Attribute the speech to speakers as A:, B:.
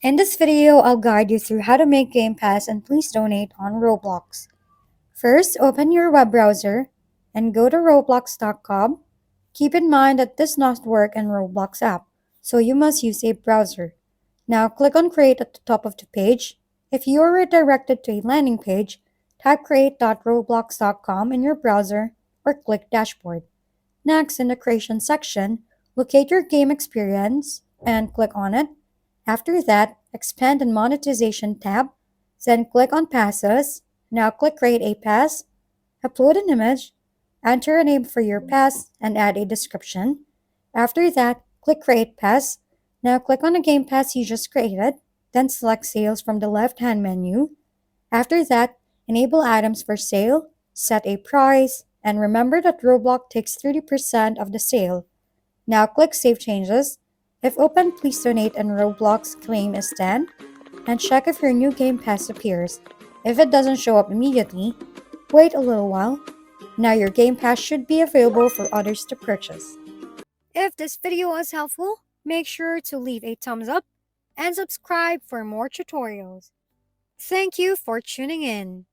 A: In this video, I'll guide you through how to make Game Pass and please donate on Roblox. First, open your web browser and go to roblox.com. Keep in mind that this does not work in Roblox app, so you must use a browser. Now click on Create at the top of the page. If you are redirected to a landing page, type create.roblox.com in your browser or click Dashboard. Next, in the Creation section, locate your game experience and click on it. After that, expand and monetization tab, then click on passes. Now click create a pass, upload an image, enter a name for your pass, and add a description. After that, click create pass. Now click on the game pass you just created, then select sales from the left-hand menu. After that, enable items for sale, set a price, and remember that Roblox takes 30% of the sale. Now click Save Changes. If open, please donate and Roblox claim is 10, and check if your new Game Pass appears. If it doesn't show up immediately, wait a little while. Now your Game Pass should be available for others to purchase. If this video was helpful, make sure to leave a thumbs up and subscribe for more tutorials. Thank you for tuning in.